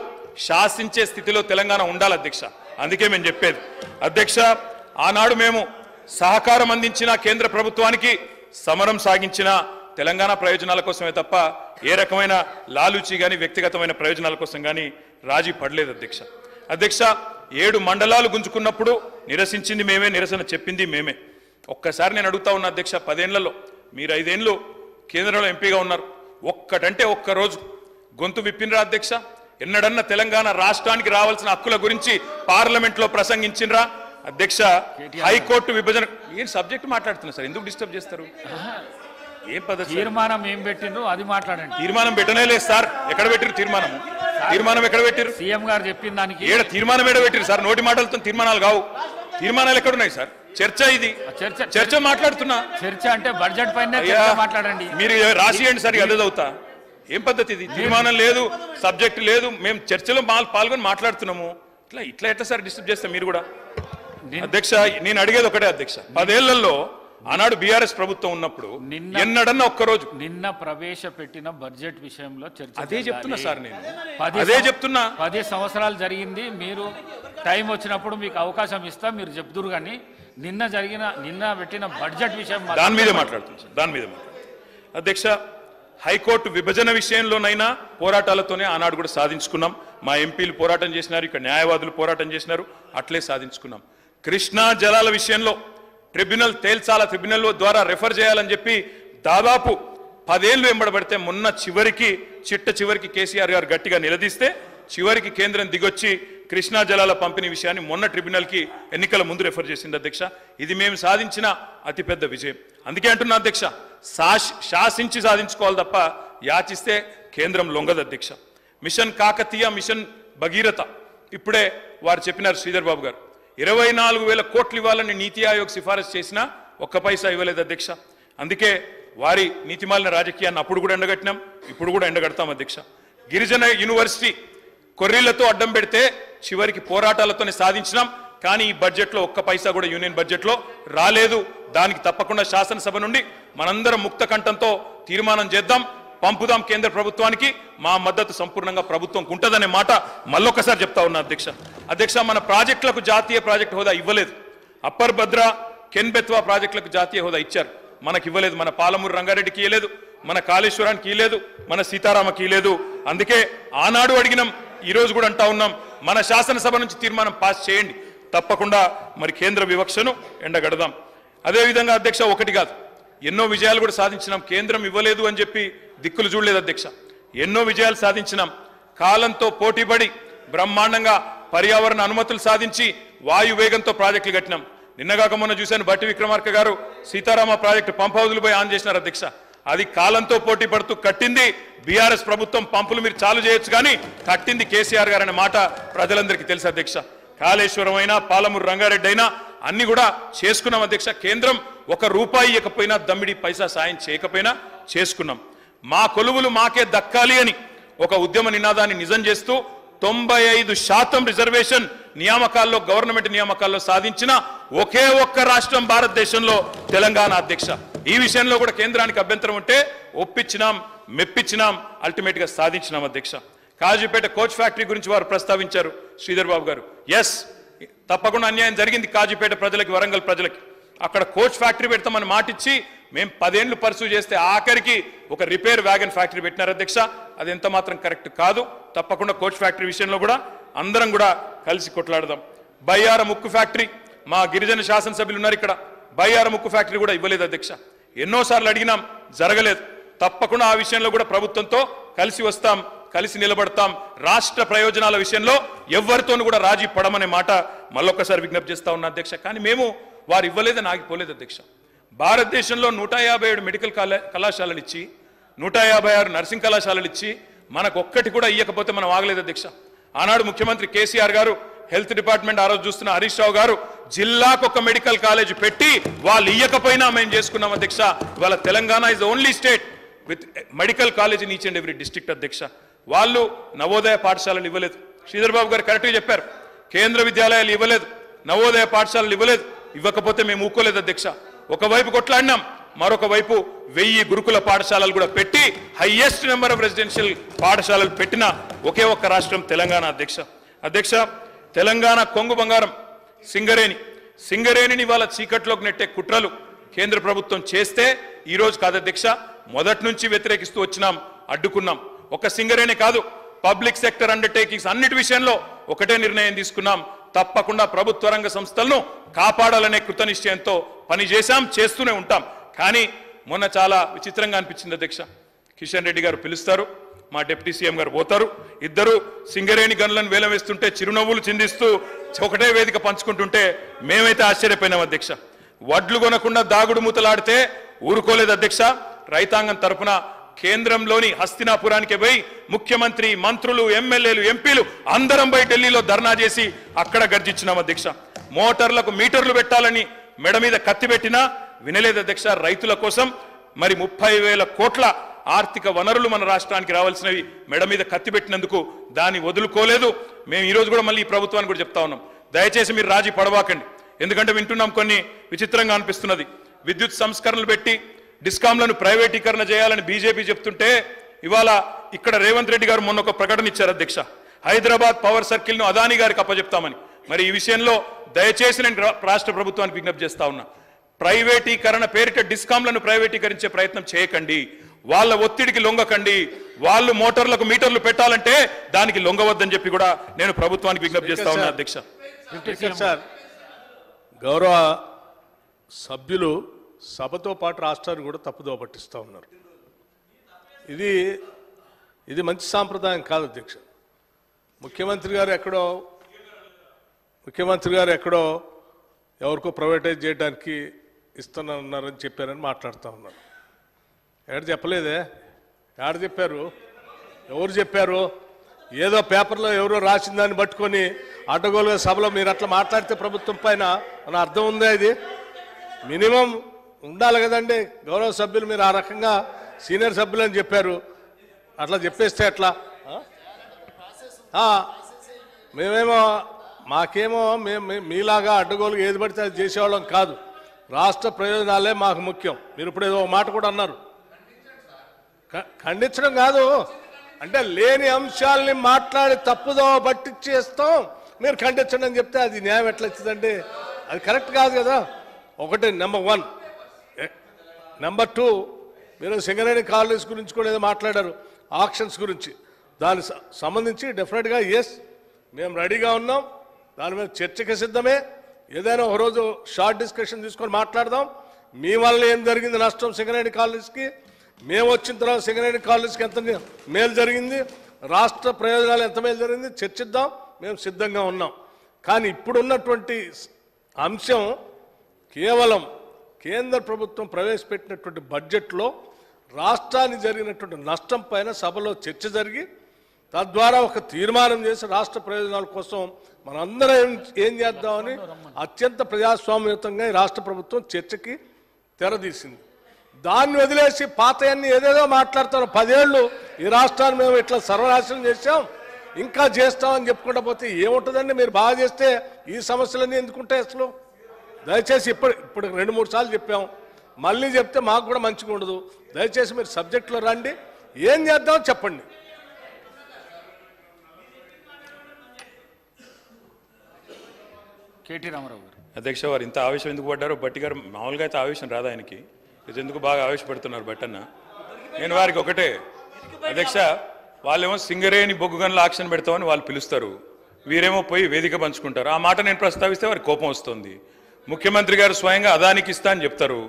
శాసించే స్థితిలో తెలంగాణ ఉండాలి అధ్యక్ష. అందుకే మేము చెప్పేది అధ్యక్ష. ఆనాడు మేము సహకారం అందించిన కేంద్ర ప్రభుత్వానికి, సమరం సాగించిన తెలంగాణ ప్రయోజనాల కోసమే తప్ప ఏ రకమైన లాలూచి కానీ వ్యక్తిగతమైన ప్రయోజనాల కోసం కానీ రాజీ పడలేదు అధ్యక్ష. అధ్యక్ష, 7 మండలాలు గుంజుకున్నప్పుడు నిరసించింది మేమే, నిరసన చెప్పింది మేమే. ఒక్కసారి నేను అడుగుతా ఉన్నా అధ్యక్ష, 10 ఏళ్లలో మీరు 5 ఏళ్ళు కేంద్రంలో ఎంపీగా ఉన్నారు, ఒక్కటంటే ఒక్కరోజు గొంతు విప్పినరా అధ్యక్ష? ఎన్నడన్నా తెలంగాణ రాష్ట్రానికి రావాల్సిన హక్కుల గురించి పార్లమెంట్లో ప్రసంగించినరా అధ్యక్ష? హైకోర్టు విభజన ఏం సబ్జెక్ట్ మాట్లాడుతున్నా సార్, ఎందుకు డిస్టర్బ్ చేస్తారు? ఏం పద్ధతి? తీర్మానం ఏం పెట్టిండ్రు అది మాట్లాడండి. తీర్మానం పెట్టనే లేదు సార్. ఎక్కడ పెట్టిరు తీర్మానం? తీర్మానం ఎక్కడ పెట్టిరు? సీఎం గారు చెప్పిన దానికి ఏడ తీర్మానం ఎక్కడ పెట్టిరు సార్? నోటి మాటలతో తీర్మానాలు కావు. తీర్మానాలు ఎక్కడున్నాయి సార్? చర్చ ఇది, చర్చ మాట్లాడుతున్నా. చర్చ అంటే బడ్జెట్ పైన మాట్లాడండి. మీరు రాసియండి సార్, అదే చదువుతా. ఏం పద్ధతి ఇది? తీర్మానం లేదు, సబ్జెక్ట్ లేదు, మేము చర్చలో పాల్గొని మాట్లాడుతున్నాము. ఇట్లా ఎట్లా సార్ డిస్టర్బ్ చేస్తాం మీరు కూడా? అధ్యక్ష, నేను అడిగేది ఒకటే అధ్యక్ష, 10 ఏళ్లలో ఆనాడు బీఆర్ఎస్ ప్రభుత్వం ఉన్నప్పుడు ఎన్నడన్నా ఒక్కరోజు నిన్న ప్రవేశపెట్టిన బడ్జెట్ విషయంలో చర్చ అదే చెప్తున్నా సార్, నేను అదే చెప్తున్నా. 10 సంవత్సరాలు జరిగింది. మీరు టైం వచ్చినప్పుడు మీకు అవకాశం ఇస్తా, మీరు చెప్తురు. కానీ నిన్న పెట్టిన బడ్జెట్ విషయం దాని మీదే మాట్లాడుతున్నాం సార్, దాని మీదే మాట్లాడుతున్నాం అధ్యక్ష. హైకోర్టు విభజన విషయంలోనైనా పోరాటాలతోనే ఆనాడు కూడా సాధించుకున్నాం. మా ఎంపీలు పోరాటం చేసినారు, ఇక్కడ న్యాయవాదులు పోరాటం చేసినారు, అట్లే సాధించుకున్నాం. కృష్ణా జలాల విషయంలో ట్రిబ్యునల్ తేల్చాల, ట్రిబ్యునల్ ద్వారా రెఫర్ చేయాలని చెప్పి దాదాపు 10 ఏళ్లు వెంబడబడితే మొన్న చివరికి కేసీఆర్ గారు గట్టిగా నిలదీస్తే చివరికి కేంద్రం దిగొచ్చి కృష్ణా జలాల పంపిణీ విషయాన్ని మొన్న ట్రిబ్యునల్కి ఎన్నికల ముందు రెఫర్ చేసింది అధ్యక్ష. ఇది మేము సాధించిన అతిపెద్ద విజయం. అందుకే అంటున్నా అధ్యక్ష, శాసించి సాధించుకోవాలి తప్ప యాచిస్తే కేంద్రం లొంగదు అధ్యక్ష. మిషన్ కాకతీయ, మిషన్ భగీరథ ఇప్పుడే వారు చెప్పినారు శ్రీధర్ బాబు గారు, 24,000 కోట్లు ఇవ్వాలని నీతి ఆయోగ్ సిఫారసు చేసినా ఒక్క పైసా ఇవ్వలేదు అధ్యక్ష. అందుకే వారి నీతిమాలిన రాజకీయాన్ని అప్పుడు కూడా ఎండగట్టినాం, ఇప్పుడు కూడా ఎండగడతాం అధ్యక్ష. గిరిజన యూనివర్సిటీ కొర్రీలతో అడ్డం పెడితే చివరికి పోరాటాలతోనే సాధించినాం. కానీ ఈ బడ్జెట్లో ఒక్క పైసా కూడా యూనియన్ బడ్జెట్లో రాలేదు. దానికి తప్పకుండా శాసనసభ నుండి మనందరం ముక్త కంఠంతో తీర్మానం చేద్దాం, పంపుదాం కేంద్ర ప్రభుత్వానికి. మా మద్దతు సంపూర్ణంగా ప్రభుత్వం ఉంటుందనే మాట మళ్ళొక్కసారి చెప్తా ఉన్నా అధ్యక్ష. మన ప్రాజెక్టులకు జాతీయ ప్రాజెక్టు హోదా ఇవ్వలేదు. అప్పర్ భద్ర, కెన్ బెత్వా ప్రాజెక్టులకు జాతీయ హోదా ఇచ్చారు, మనకి ఇవ్వలేదు. మన పాలమూరు రంగారెడ్డికి ఇవ్వలేదు, మన కాళేశ్వరానికి ఇవ్వలేదు, మన సీతారామకి ఇవ్వలేదు. అందుకే ఆనాడు అడిగినాం, ఈరోజు కూడా అంటా ఉన్నాం, మన శాసనసభ నుంచి తీర్మానం పాస్ చేయండి, తప్పకుండా మరి కేంద్ర వివక్షను ఎండగడదాం. అదేవిధంగా అధ్యక్ష, ఒకటి కాదు ఎన్నో విజయాలు కూడా సాధించినాం. కేంద్రం ఇవ్వలేదు అని చెప్పి దిక్కులు చూడలేదు అధ్యక్ష. ఎన్నో విజయాలు సాధించినాం. కాలంతో పోటీపడి బ్రహ్మాండంగా పర్యావరణ అనుమతులు సాధించి వాయు వేగంతో ప్రాజెక్టులు కట్టినాం. నిన్నగాక మొన్న చూశాను, బట్టి విక్రమార్క గారు సీతారామ ప్రాజెక్టు పంప్ హౌజులు పోయి ఆన్ చేసినారు అధ్యక్ష. అది కాలంతో పోటీ పడుతూ కట్టింది బీఆర్ఎస్ ప్రభుత్వం. పంపులు మీరు చాలు చేయొచ్చు కానీ కట్టింది కేసీఆర్ గారు అనే మాట ప్రజలందరికీ తెలుసు అధ్యక్ష. కాళేశ్వరం అయినా పాలమూరు రంగారెడ్డి అయినా అన్ని కూడా చేసుకున్నాం అధ్యక్ష. కేంద్రం రూపాయి ఇవ్వకపోయినా దమ్మిడి పైసా సాయం చేయకపోయినా చేసుకున్నాం. మా కొలువులు మాకే దక్కాలి అని ఒక ఉద్యమ నినాదాన్ని నిజం చేస్తూ 95% రిజర్వేషన్ నియామకాల్లో గవర్నమెంట్ నియామకాల్లో సాధించిన ఒకే ఒక్క రాష్ట్రం భారతదేశంలో తెలంగాణ అధ్యక్ష. ఈ విషయంలో కూడా కేంద్రానికి అభ్యంతరం ఉంటే ఒప్పించినాం, మెప్పించినాం, అల్టిమేట్ గా సాధించినాం అధ్యక్ష. కాజీపేట కోచ్ ఫ్యాక్టరీ గురించి వారు ప్రస్తావించారు శ్రీధర్ బాబు గారు. ఎస్, తప్పకుండా అన్యాయం జరిగింది కాజీపేట ప్రజలకి, వరంగల్ ప్రజలకి. అక్కడ కోచ్ ఫ్యాక్టరీ పెడతామని మాటిచ్చి మేము 10 ఏళ్లు పర్సూ చేస్తే ఆఖరికి ఒక రిపేర్ వ్యాగన్ ఫ్యాక్టరీ పెట్టినారు అధ్యక్ష. అది ఎంత మాత్రం కరెక్ట్ కాదు. తప్పకుండా కోచ్ ఫ్యాక్టరీ విషయంలో కూడా అందరం కూడా కలిసి కొట్లాడదాం. బయ్యారం ఉక్కు ఫ్యాక్టరీ, మా గిరిజన శాసనసభ్యులు ఉన్నారు ఇక్కడ, బయ్యారం ఉక్కు ఫ్యాక్టరీ కూడా ఇవ్వలేదు అధ్యక్ష. ఎన్నోసార్లు అడిగినాం, జరగలేదు. తప్పకుండా ఆ విషయంలో కూడా ప్రభుత్వంతో కలిసి వస్తాం, కలిసి నిలబడతాం. రాష్ట్ర ప్రయోజనాల విషయంలో ఎవరితోనూ కూడా రాజీ పడమనే మాట మళ్ళొక్కసారి విజ్ఞప్తి చేస్తా ఉన్నా అధ్యక్ష. కానీ మేము వారు ఇవ్వలేదని ఆగిపోలేదు అధ్యక్ష. భారతదేశంలో 157 మెడికల్ కళాశాలలు ఇచ్చి 156 నర్సింగ్ కళాశాలలు ఇచ్చి మనకు ఒక్కటి కూడా ఇయ్యకపోతే మనం ఆగలేదు అధ్యక్ష. ఆనాడు ముఖ్యమంత్రి కేసీఆర్ గారు, హెల్త్ డిపార్ట్మెంట్ ఆ రోజు చూస్తున్న హరీష్ రావు గారు జిల్లాకు ఒక మెడికల్ కాలేజ్ పెట్టి వాళ్ళు ఇయ్యకపోయినా మేము చేసుకున్నాం అధ్యక్ష. ఇవాళ Telangana is only state with medical college in each and every district అధ్యక్ష. వాళ్ళు నవోదయ పాఠశాలలు ఇవ్వలేదు. శ్రీధర్ బాబు గారు కరెక్ట్గా చెప్పారు, కేంద్ర విద్యాలయాలు ఇవ్వలేదు, నవోదయ పాఠశాలలు ఇవ్వలేదు. ఇవ్వకపోతే మేము ఊకోలేదు అధ్యక్ష. ఒకవైపు కొట్లాడినాం, మరొక వైపు 1000 గురుకుల పాఠశాలలు కూడా పెట్టి హైయెస్ట్ నెంబర్ ఆఫ్ రెసిడెన్షియల్ పాఠశాలలు పెట్టిన ఒకే ఒక్క రాష్ట్రం తెలంగాణ అధ్యక్ష. అధ్యక్ష, తెలంగాణ కొంగు బంగారం సింగరేణిని వాళ్ళ చీకట్లోకి నెట్టే కుట్రలు కేంద్ర ప్రభుత్వం చేస్తే ఈ రోజు కాదు అధ్యక్ష, మొదటి నుంచి వ్యతిరేకిస్తూ వచ్చినాం, అడ్డుకున్నాం. ఒక సింగరేణి కాదు, పబ్లిక్ సెక్టర్ అండర్టేకింగ్స్ అన్నిటి విషయంలో ఒకటే నిర్ణయం తీసుకున్నాం. తప్పకుండా ప్రభుత్వ రంగ సంస్థలను కాపాడాలనే కృతనిశ్చయంతో పనిచేశాం, చేస్తూనే ఉంటాం. కానీ మొన్న చాలా విచిత్రంగా అనిపించింది అధ్యక్ష. కిషన్ రెడ్డి గారు పిలుస్తారు, మా డిప్యూటీ సీఎం గారు పోతారు, ఇద్దరు సింగరేణి గనులను వేలం వేస్తుంటే చిరునవ్వులు చిందిస్తూ ఒకటే వేదిక పంచుకుంటుంటే మేమైతే ఆశ్చర్యపోయినాం అధ్యక్ష. వడ్లు కొనకుండా దాగుడు మూతలాడితే ఊరుకోలేదు అధ్యక్ష. రైతాంగం తరపున కేంద్రంలోని హస్తినాపురానికి పోయి ముఖ్యమంత్రి, మంత్రులు, ఎమ్మెల్యేలు, ఎంపీలు అందరం పోయి ఢిల్లీలో ధర్నా చేసి అక్కడ గర్జించినాం అధ్యక్ష. మోటార్లకు మీటర్లు పెట్టాలని మెడ మీద కత్తి పెట్టినా వినలేదు అధ్యక్ష. రైతుల కోసం మరి 30,000 కోట్ల ఆర్థిక వనరులు మన రాష్ట్రానికి రావాల్సినవి మెడ మీద కత్తి పెట్టినందుకు దాన్ని వదులుకోలేదు. మేము ఈ రోజు కూడా మళ్ళీ ఈ ప్రభుత్వాన్ని కూడా చెప్తా ఉన్నాం, దయచేసి మీరు రాజీ పడవాకండి. ఎందుకంటే వింటున్నాం కొన్ని విచిత్రంగా అనిపిస్తున్నది. విద్యుత్ సంస్కరణలు పెట్టి డిస్కాంలను ప్రైవేటీకరణ చేయాలని బీజేపీ చెప్తుంటే ఇవాళ ఇక్కడ రేవంత్ రెడ్డి గారు మొన్న ఒక ప్రకటన ఇచ్చారు అధ్యక్ష, హైదరాబాద్ పవర్ సర్కిల్ను అదానీ గారికి అప్పచెప్తామని. మరి ఈ విషయంలో దయచేసి నేను రాష్ట్ర ప్రభుత్వానికి విజ్ఞప్తి చేస్తా ఉన్నా, ప్రైవేటీకరణ పేరిట డిస్కాంలను ప్రైవేటీకరించే ప్రయత్నం చేయకండి, వాళ్ళ ఒత్తిడికి లొంగకండి. వాళ్ళు మోటార్లకు మీటర్లు పెట్టాలంటే దానికి లొంగవద్దని చెప్పి కూడా నేను ప్రభుత్వానికి విజ్ఞప్తి చేస్తా ఉన్నా అధ్యక్ష. గౌరవ సభ్యులు సభతో పాటు రాష్ట్రాన్ని కూడా తప్పుదోవ పట్టిస్తూ ఉన్నారు. ఇది మంచి సాంప్రదాయం కాదు అధ్యక్ష. ముఖ్యమంత్రి గారు ఎక్కడో ఎవరికో ప్రైవేటైజ్ చేయడానికి ఇస్తున్నారని చెప్పారని మాట్లాడుతూ ఉన్నారు. ఎక్కడ చెప్పలేదే, ఎక్కడ చెప్పారు, ఎవరు చెప్పారు? ఏదో పేపర్లో ఎవరో రాసిన దాన్ని పట్టుకొని అడ్డగోలుగా సభలో మీరు అట్లా మాట్లాడితే ప్రభుత్వం పైన మన అర్థం ఉందా? ఇది మినిమం ఉండాలి కదండి. గౌరవ సభ్యులు మీరు ఆ రకంగా సీనియర్ సభ్యులు అని చెప్పారు, అట్లా చెప్పేస్తే ఎట్లా? మాకేమో మీలాగా అడ్డగోలుగా ఏది పడితే అది చేసేవాళ్ళం కాదు. రాష్ట్ర ప్రయోజనాలే మాకు ముఖ్యం. మీరు ఇప్పుడు ఏదో మాట కూడా అన్నారు, ఖండించడం కాదు, అంటే లేని అంశాలని మాట్లాడి తప్పుదో పట్టించేస్తాం, మీరు ఖండించండి అని చెప్తే అది న్యాయం ఎట్లా వచ్చిందంటే అది కరెక్ట్ కాదు కదా. ఒకటి నెంబర్ 1. నెంబర్ 2, మీరు సింగరేణి కాలనీస్ గురించి కూడా ఏదో మాట్లాడారు, ఆక్షన్స్ గురించి. దానికి సంబంధించి డెఫినెట్గా ఎస్, మేము రెడీగా ఉన్నాం, దాని మీద చర్చకి సిద్ధమే. ఏదైనా ఒకరోజు షార్ట్ డిస్కషన్ తీసుకొని మాట్లాడదాం. మీ వల్ల ఏం జరిగింది నష్టం సింగరేణి కాలనీస్కి, మేము వచ్చిన తర్వాత సింగరేణి కాలనీస్కి ఎంత మేలు జరిగింది, రాష్ట్ర ప్రయోజనాలు ఎంత మేలు జరిగింది చర్చిద్దాం, మేము సిద్ధంగా ఉన్నాం. కానీ ఇప్పుడున్నటువంటి అంశం కేవలం కేంద్ర ప్రభుత్వం ప్రవేశపెట్టినటువంటి బడ్జెట్లో రాష్ట్రానికి జరిగినటువంటి నష్టం పైన సభలో చర్చ జరిగి తద్వారా ఒక తీర్మానం చేసి రాష్ట్ర ప్రయోజనాల కోసం మనందరం ఏం చేద్దామని అత్యంత ప్రజాస్వామ్యయుతంగా ఈ రాష్ట్ర ప్రభుత్వం చర్చకి తెరదీసింది. దాన్ని వదిలేసి పాతయన్ని ఏదేదో మాట్లాడతారు. 10 ఏళ్ళు ఈ రాష్ట్రాన్ని మేము ఇట్లా సర్వనాశనం చేశాం, ఇంకా చేస్తామని చెప్పుకుంటా పోతే ఏముంటుందండి? మీరు బాగా చేస్తే ఈ సమస్యలన్నీ ఎందుకుంటాయి అసలు? దయచేసి ఇప్పుడు 2-3 సార్లు చెప్పాం, మళ్ళీ చెప్తే మాకు కూడా మంచిగా ఉండదు. దయచేసి మీరు సబ్జెక్టులో రండి, ఏం చేద్దామో చెప్పండి. కేటీ రామారావు గారు. అధ్యక్ష వారు ఇంత ఆవేశం ఎందుకు పడ్డారో బట్టి గారు మామూలుగా అయితే ఆవేశం రాదు ఆయనకి, ఇది ఎందుకు బాగా ఆవేశపడుతున్నారు బట్టన్న? నేను వారికి ఒకటే అధ్యక్ష, వాళ్ళేమో సింగరేణి బొగ్గు గనుల ఆక్షన్ పెడతామని వాళ్ళు పిలుస్తారు, వీరేమో పోయి వేదిక పంచుకుంటారు. ఆ మాట నేను ప్రస్తావిస్తే వారికి కోపం వస్తుంది. ముఖ్యమంత్రి గారు స్వయంగా అదానికి ఇస్తా అని చెప్తారు.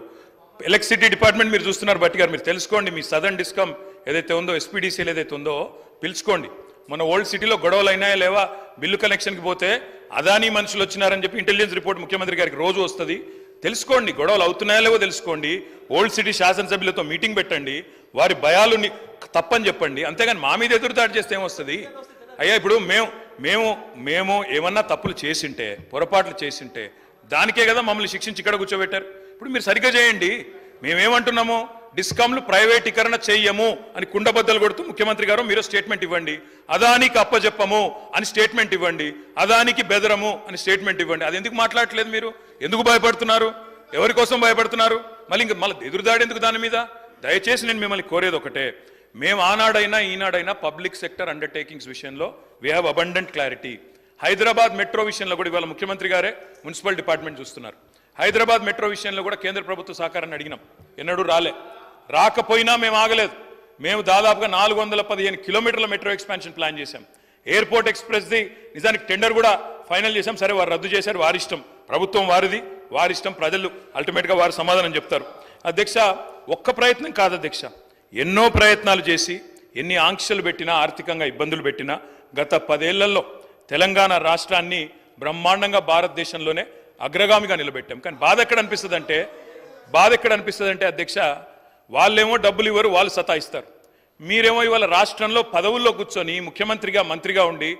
ఎలక్ట్రిసిటీ డిపార్ట్మెంట్ మీరు చూస్తున్నారు బట్టి గారు, మీరు తెలుసుకోండి. మీ సదర్న్ డిస్కమ్ ఏదైతే ఉందో, ఎస్పీడీసీలు ఏదైతే ఉందో పిలుచుకోండి. మన ఓల్డ్ సిటీలో గొడవలు అయినాయా లేవా? బిల్లు కనెక్షన్కి పోతే అదానీ మనుషులు వచ్చినారని చెప్పి ఇంటెలిజెన్స్ రిపోర్ట్ ముఖ్యమంత్రి గారికి రోజు వస్తుంది. తెలుసుకోండి, గొడవలు అవుతున్నాయా లేవో తెలుసుకోండి. ఓల్డ్ సిటీ శాసనసభ్యులతో మీటింగ్ పెట్టండి, వారి భయాలు తప్పని చెప్పండి. అంతేగాని మా మీద ఎదురుదాడి చేస్తే ఏమొస్తుంది? అయ్యా ఇప్పుడు మేము ఏమన్నా తప్పులు చేసింటే, పొరపాట్లు చేసింటే దానికే కదా మమ్మల్ని శిక్షించి ఇక్కడ కూర్చోబెట్టారు. ఇప్పుడు మీరు సరిగ్గా చేయండి. మేమేమంటున్నాము? డిస్కామ్లు ప్రైవేటీకరణ చెయ్యము అని కుండబద్దలు కొడుతూ ముఖ్యమంత్రి గారు మీరు స్టేట్మెంట్ ఇవ్వండి. అదానికి అప్పచెప్పము అని స్టేట్మెంట్ ఇవ్వండి. అదానికి బెదరము అని స్టేట్మెంట్ ఇవ్వండి. అది ఎందుకు మాట్లాడట్లేదు మీరు? ఎందుకు భయపడుతున్నారు? ఎవరి కోసం భయపడుతున్నారు? మళ్ళీ ఎదురుదాడి ఎందుకు దాని మీద? దయచేసి నేను మిమ్మల్ని కోరేది ఒకటే, మేము ఆనాడైనా ఈనాడైనా పబ్లిక్ సెక్టర్ అండర్టేకింగ్స్ విషయంలో we have abundant clarity. Hyderabad metro విషయంలో కూడా ఇవాళ ముఖ్యమంత్రి గారే మున్సిపల్ డిపార్ట్మెంట్ చూస్తున్నారు. హైదరాబాద్ మెట్రో విషయంలో కూడా కేంద్ర ప్రభుత్వ సహకారాన్ని అడిగినాం, ఎన్నడూ రాకపోయినా మేము ఆగలేదు. మేము దాదాపుగా 415 కిలోమీటర్ల మెట్రో ఎక్స్పాన్షన్ ప్లాన్ చేశాం. ఎయిర్పోర్ట్ ఎక్స్ప్రెస్ది నిజానికి టెండర్ కూడా ఫైనల్ చేశాం. సరే వారు రద్దు చేశారు, వారి ఇష్టం. ప్రభుత్వం వారిది, వారి ఇష్టం. ప్రజలు అల్టిమేట్గా వారు సమాధానం చెప్తారు. అధ్యక్ష, ఒక్క ప్రయత్నం కాదు అధ్యక్ష, ఎన్నో ప్రయత్నాలు చేసి ఎన్ని ఆంక్షలు పెట్టినా, ఆర్థికంగా ఇబ్బందులు పెట్టినా గత 10 ఏళ్లలో తెలంగాణ రాష్ట్రాన్ని బ్రహ్మాండంగా భారతదేశంలోనే అగ్రగామిగా నిలబెట్టాం. కానీ బాధ ఎక్కడ అనిపిస్తుంది అంటే అధ్యక్ష, వాళ్ళేమో డబ్బులు ఇవ్వరు, వాళ్ళు సతాయిస్తారు. మీరేమో ఇవాళ రాష్ట్రంలో పదవుల్లో కూర్చొని ముఖ్యమంత్రిగా మంత్రిగా ఉండి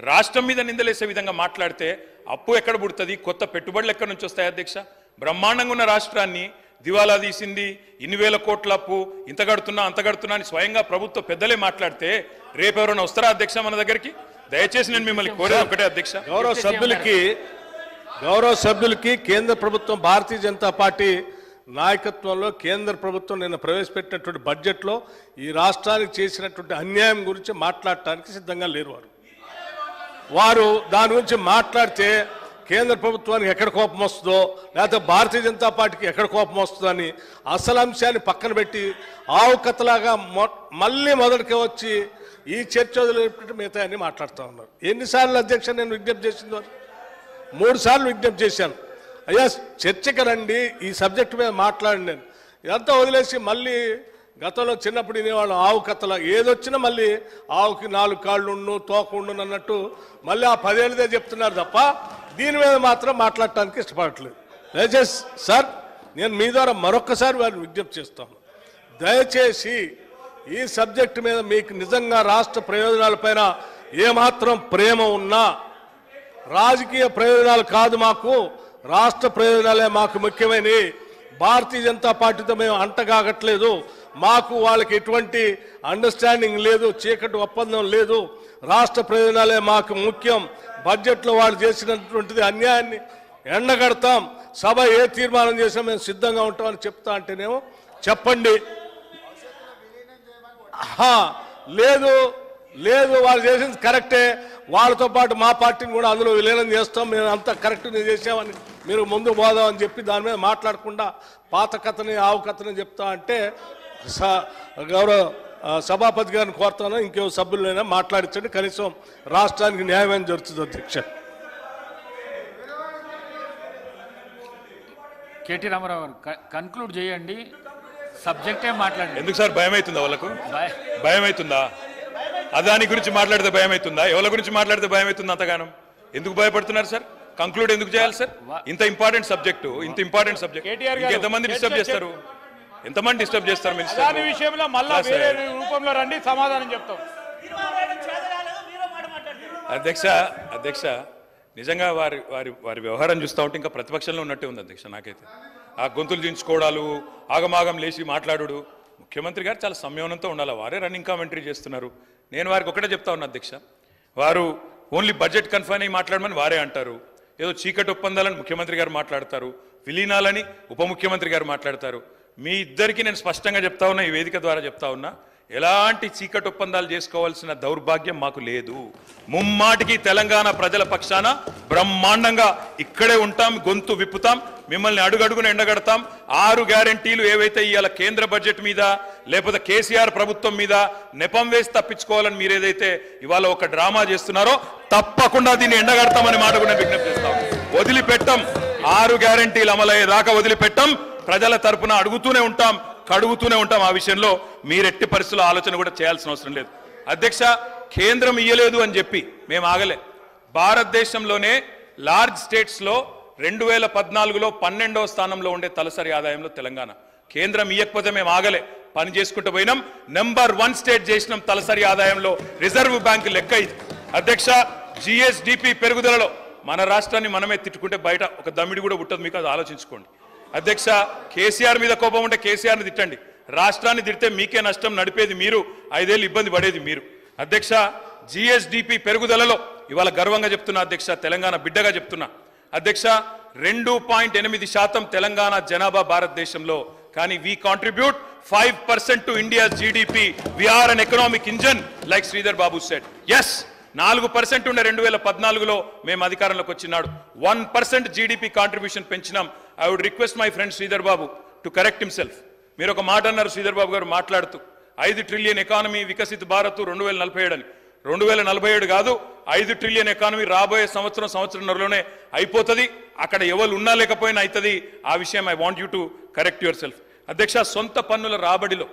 రాష్ట్రం మీద నిందలేసే విధంగా మాట్లాడితే అప్పు ఎక్కడ పుడుతుంది? కొత్త పెట్టుబడులు ఎక్కడి నుంచి వస్తాయి అధ్యక్ష? బ్రహ్మాండంగా ఉన్న రాష్ట్రాన్ని దివాలా తీసింది, ఇన్ని వేల కోట్ల అప్పు, ఇంత కడుతున్నా అంత కడుతున్నా అని స్వయంగా ప్రభుత్వ పెద్దలే మాట్లాడితే రేపు ఎవరైనా వస్తారా అధ్యక్ష మన దగ్గరికి? దయచేసి నేను మిమ్మల్ని కోరేది ఒకటే అధ్యక్ష, గౌరవ సభ్యులకి కేంద్ర ప్రభుత్వం, భారతీయ జనతా పార్టీ నాయకత్వంలో కేంద్ర ప్రభుత్వం నిన్న ప్రవేశపెట్టినటువంటి బడ్జెట్లో ఈ రాష్ట్రానికి చేసినటువంటి అన్యాయం గురించి మాట్లాడటానికి సిద్ధంగా లేరు. వారు దాని గురించి మాట్లాడితే కేంద్ర ప్రభుత్వానికి ఎక్కడ కోపం వస్తుందో, లేకపోతే భారతీయ జనతా పార్టీకి ఎక్కడ కోపం వస్తుందో అని అసలు అంశాన్ని పక్కన పెట్టి ఆవు కథలాగా మళ్ళీ మొదటికే వచ్చి ఈ చర్చ వదిలేపెట్టి మిగతా అన్ని మాట్లాడుతూ ఉన్నారు. ఎన్నిసార్లు అధ్యక్ష నేను విజ్ఞప్తి చేసిందో? 3 సార్లు విజ్ఞప్తి చేశాను. అయ్యా చర్చకి రండి, ఈ సబ్జెక్టు మీద మాట్లాడండి. నేను ఇదంతా వదిలేసి మళ్ళీ గతంలో చిన్నప్పుడు వినేవాళ్ళం ఆవు కథల, ఏదొచ్చినా మళ్ళీ ఆవుకి 4 కాళ్ళు ఉండు, తోక ఉండు అన్నట్టు మళ్ళీ ఆ 10 ఏళ్ళదే చెప్తున్నారు తప్ప దీని మీద మాత్రం మాట్లాడటానికి ఇష్టపడట్లేదు. దయచేసి సార్, నేను మీ ద్వారా మరొక్కసారి వారిని విజ్ఞప్తి చేస్తాను, దయచేసి ఈ సబ్జెక్టు మీద మీకు నిజంగా రాష్ట్ర ప్రయోజనాలపైన ఏమాత్రం ప్రేమ ఉన్నా, రాజకీయ ప్రయోజనాలు కాదు మాకు, రాష్ట్ర ప్రయోజనాలే మాకు ముఖ్యమైనవి. భారతీయ జనతా పార్టీతో మేము అంటగాగట్లేదు, మాకు వాళ్ళకి ఎటువంటి అండర్స్టాండింగ్ లేదు, చీకటి ఒప్పందం లేదు. రాష్ట్ర ప్రయోజనాలే మాకు ముఖ్యం. బడ్జెట్లో వాళ్ళు చేసినటువంటిది అన్యాయాన్ని ఎండగడతాం. సభ ఏ తీర్మానం చేసినా మేము సిద్ధంగా ఉంటామని చెప్తా అంటేనేమో చెప్పండి. లేదు లేదు, వాళ్ళు చేసింది కరెక్టే, వాళ్ళతో పాటు మా పార్టీని కూడా అందులో విలీనం చేస్తాం, మేము అంతా కరెక్ట్ చేసామని మీరు ముందు పోదామని చెప్పి దాని మీద మాట్లాడకుండా పాత కథని ఆవు కథని చెప్తా అంటే గౌరవ సభాపతి గారిని కోరుతాను, ఇంకో సభ్యులైనా మాట్లాడించండి, కనీసం రాష్ట్రానికి న్యాయం జరుగుతుంది. అధ్యక్ష కేటీ రామారావు గారు కన్క్లూడ్ చేయండి, సబ్జెక్టే మాట్లాడండి. ఎందుకు సార్ భయం అవుతుందా? వాళ్ళకు భయం అవుతుందా? అదాని గురించి మాట్లాడితే భయం అవుతుందా? ఎవరి గురించి మాట్లాడితే భయం అవుతుందా? అంతగానం ఎందుకు భయపడుతున్నారు సార్? కంక్లూడ్ ఎందుకు చేయాలి సార్? ఇంత ఇంపార్టెంట్ సబ్జెక్టు, ఇంత ఇంపార్టెంట్ సబ్జెక్ట్ ఎంతమంది డిస్టర్బ్ చేస్తారు? ఎంతమంది డిస్టర్బ్ చేస్తారు దాని మినిస్టర్ విషయంలో మళ్ళా వేరే రూపంలో రండి, సమాధానం చెప్తాం. అధ్యక్ష అధ్యక్ష నిజంగా వారి వారి వారి వ్యవహారం చూస్తూ ఉంటే ఇంకా ప్రతిపక్షంలో ఉన్నట్టే ఉంది అధ్యక్ష. నాకైతే ఆ గొంతులు దించుకోవడాలు, ఆగమాగం లేచి మాట్లాడు. ముఖ్యమంత్రి గారు చాలా సంయమనంతో ఉండాలి. వారే రన్నింగ్ కామెంటరీ చేస్తున్నారు. నేను వారికి ఒకటే చెప్తా ఉన్నా అధ్యక్ష, వారు ఓన్లీ బడ్జెట్ కన్ఫైన్ అయ్యి మాట్లాడమని వారే అంటారు. ఏదో చీకటి ఒప్పందాలని ముఖ్యమంత్రి గారు మాట్లాడతారు, విలీనాలని ఉప ముఖ్యమంత్రి గారు మాట్లాడతారు. మీ ఇద్దరికి నేను స్పష్టంగా చెప్తా ఉన్నా, ఈ వేదిక ద్వారా చెప్తా ఉన్నా, ఎలాంటి చీకటి ఒప్పందాలు చేసుకోవాల్సిన దౌర్భాగ్యం మాకు లేదు. ముమ్మాటికి తెలంగాణ ప్రజల పక్షాన బ్రహ్మాండంగా ఇక్కడే ఉంటాం, గొంతు విప్పుతాం, మిమ్మల్ని అడుగడుగున ఎండగడతాం. 6 గ్యారెంటీలు ఏవైతే ఇవాళ కేంద్ర బడ్జెట్ మీద లేకపోతే కేసీఆర్ ప్రభుత్వం మీద నెపం వేసి తప్పించుకోవాలని మీరు ఏదైతే ఇవాళ ఒక డ్రామా చేస్తున్నారో తప్పకుండా దీన్ని ఎండగడతామని మాట కూడా విజ్ఞప్తి చేస్తాం. వదిలిపెట్టం. 6 గ్యారెంటీలు అమలయ్యేదాకా వదిలిపెట్టం. ప్రజల తరపున అడుగుతూనే ఉంటాం, కడుగుతూనే ఉంటాం. ఆ విషయంలో మీరెట్టి పరిస్థితుల్లో ఆలోచన కూడా చేయాల్సిన అవసరం లేదు. అధ్యక్ష, కేంద్రం ఇయ్యలేదు అని చెప్పి మేము ఆగలే. భారతదేశంలోనే లార్జ్ స్టేట్స్లో 2014లో 12వ స్థానంలో ఉండే తలసరి ఆదాయంలో తెలంగాణ. కేంద్రం ఇయ్యకపోతే మేము ఆగలే, పని చేసుకుంటూ పోయినాం. నెంబర్ 1 స్టేట్ చేసినాం తలసరి ఆదాయంలో. రిజర్వ్ బ్యాంక్ లెక్క ఇది. అధ్యక్ష, జిఎస్డిపి పెరుగుదలలో మన రాష్ట్రాన్ని మనమే తిట్టుకుంటే బయట ఒక దమ్మిడి కూడా పుట్టదు. మీకు అది ఆలోచించుకోండి. అధ్యక్ష, కేసీఆర్ మీద కోపం ఉంటే కేసీఆర్ని తిట్టండి, రాష్ట్రాన్ని తిడితే మీకే నష్టం, నడిపేది మీరు, 5 ఏళ్ళు ఇబ్బంది పడేది మీరు. అధ్యక్ష, జిఎస్డిపి పెరుగుదలలో ఇవాళ గర్వంగా చెప్తున్నా అధ్యక్ష, తెలంగాణ బిడ్డగా చెప్తున్నా అధ్యక్ష, 2.8% తెలంగాణ జనాభా భారతదేశంలో. కానీ we contribute 5% to India GDP. We are an economic engine like Sridhar Babu said. Yes, 4% ఉండే 2014లో మేము అధికారంలోకి వచ్చినాడు 1% జీడిపి కాంట్రిబ్యూషన్ పెంచినాం. I would request my friend Sridhar Babu to correct himself. మీరు ఒక మాట అన్నారు శ్రీధర్ బాబు గారు మాట్లాడుతూ, 5 ట్రిలియన్ ఎకానమీ వికసిత్ భారత్ 2047 అని. 2047 కాదు, 5 ట్రిలియన్ ఎకానమీ రాబోయే సంవత్సరంన్నరలోనే అయిపోతుంది. అక్కడ ఎవరు ఉన్నా లేకపోయినా అవుతుంది. ఆ విషయం I want you to correct yourself. అధ్యక్ష, సొంత పన్నుల రాబడిలో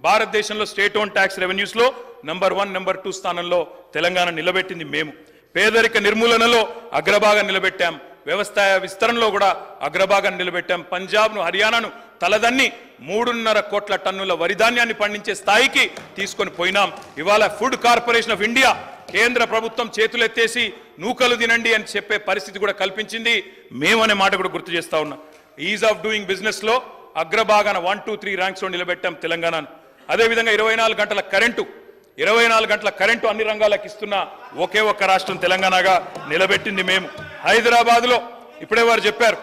భారతదేశంలో స్టేట్ ఓన్ ట్యాక్స్ రెవెన్యూస్లో నెంబర్ 1, నెంబర్ 2 స్థానంలో తెలంగాణ నిలబెట్టింది మేము. పేదరిక నిర్మూలనలో అగ్రభాగం నిలబెట్టాం. వ్యవసాయ విస్తరణలో కూడా అగ్రభాగం నిలబెట్టాం. పంజాబ్ను, హర్యానాను తలదన్ని 3.5 కోట్ల టన్నుల వరిధాన్యాన్ని పండించే స్థాయికి తీసుకొని పోయినాం. ఇవాళ ఫుడ్ కార్పొరేషన్ ఆఫ్ ఇండియా కేంద్ర ప్రభుత్వం చేతులెత్తేసి నూకలు తినండి అని చెప్పే పరిస్థితి కూడా కల్పించింది మేమనే మాట కూడా గుర్తు చేస్తా ఉన్నాం. ఈజ్ ఆఫ్ డూయింగ్ బిజినెస్ లో అగ్రభాగాన 1, 2, 3 ర్యాంక్స్ లో నిలబెట్టాం తెలంగాణను. అదేవిధంగా 24 గంటల కరెంటు అన్ని రంగాలకు ఇస్తున్న ఒకే ఒక్క రాష్ట్రం తెలంగాణగా నిలబెట్టింది మేము. హైదరాబాద్లో ఇప్పుడే వారు చెప్పారు,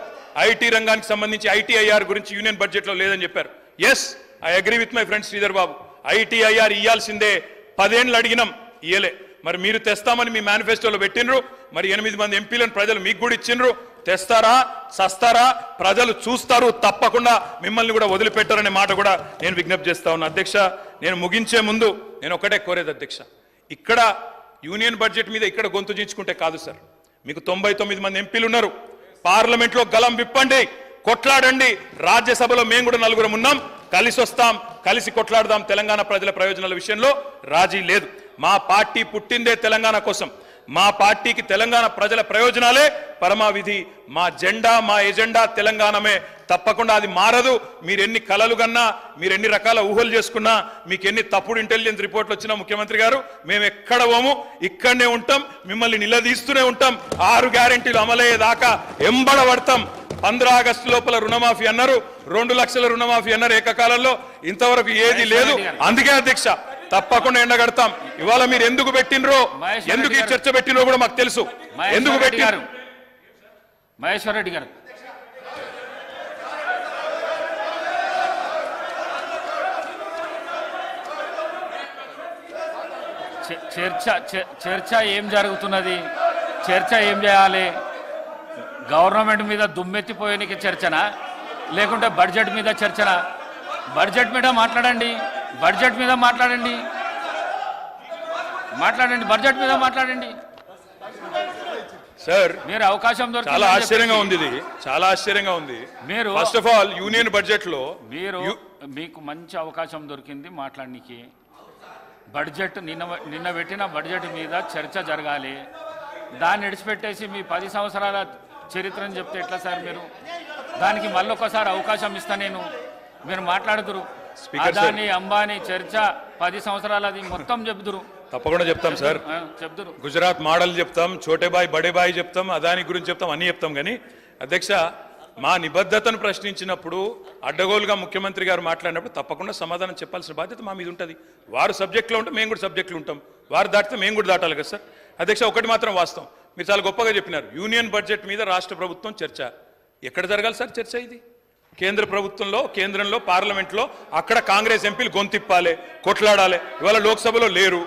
ఐటీ రంగానికి సంబంధించి ఐటీఐఆర్ గురించి యూనియన్ బడ్జెట్లో లేదని చెప్పారు. Yes, I agree with my friend Sridhar Babu. ITIR ఇయ్యాల్సిందే, 10 ఏళ్ళు అడిగినాం, ఇయ్యలే. మరి మీరు తెస్తామని మీ మేనిఫెస్టోలో పెట్టినరు, మరి 8 మంది ఎంపీలను ప్రజలు మీకు కూడా ఇచ్చిండ్రు. తెస్తారా, సస్తారా, ప్రజలు చూస్తారు, తప్పకుండా మిమ్మల్ని కూడా వదిలిపెట్టారనే మాట కూడా నేను విజ్ఞప్తి చేస్తా ఉన్నా. అధ్యక్ష, నేను ముగించే ముందు నేను ఒకటే కోరేది అధ్యక్ష, ఇక్కడ యూనియన్ బడ్జెట్ మీద ఇక్కడ గొంతు చించుకుంటే కాదు సార్. మీకు 99 మంది ఎంపీలు ఉన్నారు. పార్లమెంట్లో గలం విప్పండి, కొట్లాడండి. రాజ్యసభలో మేము కూడా 4 ఉన్నాం, కలిసి వస్తాం, కలిసి కొట్లాడదాం. తెలంగాణ ప్రజల ప్రయోజనాల విషయంలో రాజీ లేదు. మా పార్టీ పుట్టిందే తెలంగాణ కోసం. మా పార్టీకి తెలంగాణ ప్రజల ప్రయోజనాలే పరమావిధి. మా జెండా, మా ఎజెండా తెలంగాణమే. తప్పకుండా అది మారదు. మీరు ఎన్ని కలలు కన్నా, మీరు ఎన్ని రకాల ఊహలు చేసుకున్నా, మీకు ఎన్ని తప్పుడు ఇంటెలిజెన్స్ రిపోర్ట్లు వచ్చినా ముఖ్యమంత్రి గారు, మేము ఎక్కడ పోము, ఇక్కడనే ఉంటాం, మిమ్మల్ని నిలదీస్తూనే ఉంటాం. 6 గ్యారెంటీలు అమలయ్యేదాకా ఎంబడబడతాం. 15 ఆగస్టు లోపల రుణమాఫీ అన్నారు, 2 లక్షల రుణమాఫీ అన్నారు ఏకకాలంలో. ఇంతవరకు ఏది లేదు. అందుకే అధ్యక్ష, తప్పకుండా ఎండగడతాం. ఇవాళ మీరు ఎందుకు పెట్టినరో, ఎందుకు ఈ చర్చ పెట్టినరో కూడా మాకు తెలుసు. ఎందుకు పెట్టారు? మహేశ్వర్ రెడ్డి గారు, చర్చ ఏం జరుగుతున్నది? చర్చ ఏం చేయాలి? గవర్నమెంట్ మీద దుమ్మెత్తిపోయేనికి చర్చనా, లేకుంటే బడ్జెట్ మీద చర్చనా? బడ్జెట్ మీద మాట్లాడండి, బడ్జెట్ మీద మాట్లాడండి, బడ్జెట్ మీద మాట్లాడండి సార్. మీరు అవకాశం దొరికి చాలా ఆశ్చర్యంగా ఉంది, ఇది చాలా ఆశ్చర్యంగా ఉంది. మీరు first of all union budget లో మీకు మంచి అవకాశం దొరికింది మాట్లాడడానికి. బడ్జెట్ నిన్న పెట్టిన బడ్జెట్ మీద చర్చ జరగాలి. దాన్ని విడిచిపెట్టేసి మీ 10 సంవత్సరాల చరిత్రను చెప్తే ఎట్లా సార్? మీరు దానికి మళ్ళొకసారి అవకాశం ఇస్తా నేను. మీరు మాట్లాడుతురు స్పీకర్ సార్. అదాని అంబానీ చర్చ 10 సంవత్సరాలది మొత్తం చెప్తురు తప్పకుండా చెప్తాం సార్. చెప్తురు గుజరాత్ మోడల్ చెప్తాం, చోటే బాయ్ బడే బాయ్ చెప్తాం, అదాని గురించి చెప్తాం, అన్ని చెప్తాం. కానీ అధ్యక్ష, మా నిబద్ధతను ప్రశ్నించినప్పుడు అడ్డగోలుగా ముఖ్యమంత్రి గారు మాట్లాడినప్పుడు తప్పకుండా సమాధానం చెప్పాల్సిన బాధ్యత మా మీద ఉంటుంది. వారు సబ్జెక్టులో ఉంటే మేము కూడా సబ్జెక్టులు ఉంటాం, వారు దాటితే మేము కూడా దాటాలి కదా సార్. అధ్యక్ష, ఒకటి మాత్రం వాస్తవం, మీరు చాలా గొప్పగా చెప్పినారు, యూనియన్ బడ్జెట్ మీద రాష్ట్ర ప్రభుత్వం చర్చ. ఎక్కడ జరగాలి సార్ చర్చ? ఇది కేంద్ర ప్రభుత్వంలో, కేంద్రంలో, పార్లమెంట్లో. అక్కడ కాంగ్రెస్ ఎంపీలు గొంతిప్పాలి, కొట్లాడాలి. ఇవాళ లోక్సభలో లేరు,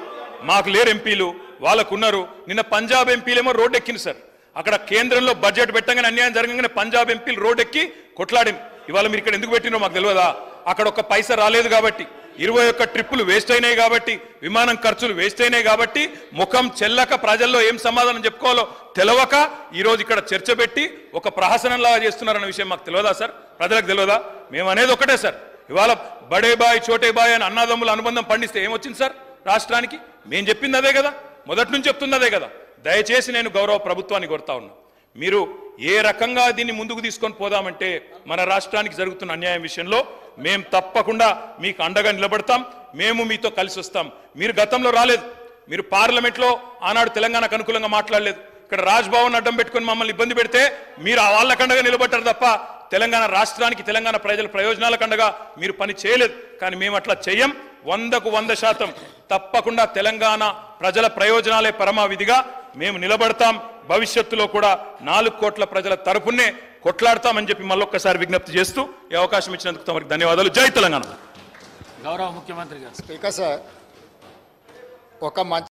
మాకు లేరు ఎంపీలు, వాళ్ళకున్నారు. నిన్న పంజాబ్ ఎంపీలేమో రోడ్డు ఎక్కింది సార్. అక్కడ కేంద్రంలో బడ్జెట్ పెట్టగానే అన్యాయం జరగగానే పంజాబ్ ఎంపీలు రోడ్డు ఎక్కి కొట్లాడింది. ఇవాళ మీరు ఇక్కడ ఎందుకు పెట్టినో మాకు తెలియదా? అక్కడ ఒక్క పైసా రాలేదు కాబట్టి, 21 ట్రిప్పులు వేస్ట్ అయినాయి కాబట్టి, విమానం ఖర్చులు వేస్ట్ అయినాయి కాబట్టి, ముఖం చెల్లక ప్రజల్లో ఏం సమాధానం చెప్పుకోవాలో తెలవక ఈరోజు ఇక్కడ చర్చ పెట్టి ఒక ప్రహసనంలాగా చేస్తున్నారన్న విషయం మాకు తెలియదా సార్? ప్రజలకు తెలియదా? మేము అనేది ఒకటే సార్, ఇవాళ బడే బాయ్ చోటే బాయ్ అని అన్నదమ్ముల అనుబంధం పండిస్తే ఏమొచ్చింది సార్ రాష్ట్రానికి? మేము చెప్పింది అదే కదా, మొదటి నుంచి చెప్తుంది అదే కదా. దయచేసి నేను గౌరవ ప్రభుత్వాన్ని కోరుతా ఉన్నా, మీరు ఏ రకంగా దీన్ని ముందుకు తీసుకొని పోదామంటే మన రాష్ట్రానికి జరుగుతున్న అన్యాయం విషయంలో మేము తప్పకుండా మీకు అండగా నిలబడతాం, మేము మీతో కలిసి వస్తాం. మీరు గతంలో రాలేదు, మీరు పార్లమెంట్లో ఆనాడు తెలంగాణకు అనుకూలంగా మాట్లాడలేదు. ఇక్కడ రాజ్భవన్ అడ్డం పెట్టుకుని మమ్మల్ని ఇబ్బంది పెడితే మీరు వాళ్ళకండగా నిలబడ్డారు తప్ప తెలంగాణ రాష్ట్రానికి, తెలంగాణ ప్రజల ప్రయోజనాలకండగా మీరు పని చేయలేదు. కానీ మేము అట్లా చెయ్యం. 100కు 100% తప్పకుండా తెలంగాణ ప్రజల ప్రయోజనాలే పరమావిధిగా మేము నిలబడతాం. భవిష్యత్తులో కూడా 4 కోట్ల ప్రజల తరపునే కొట్లాడతామని చెప్పి మళ్ళొక్కసారి విజ్ఞప్తి చేస్తూ ఈ అవకాశం ఇచ్చినందుకు తమరికి ధన్యవాదాలు. జై తెలంగాణ. గౌరవ ముఖ్యమంత్రి గారు. స్పీకర్ సార్, ఒక మంచి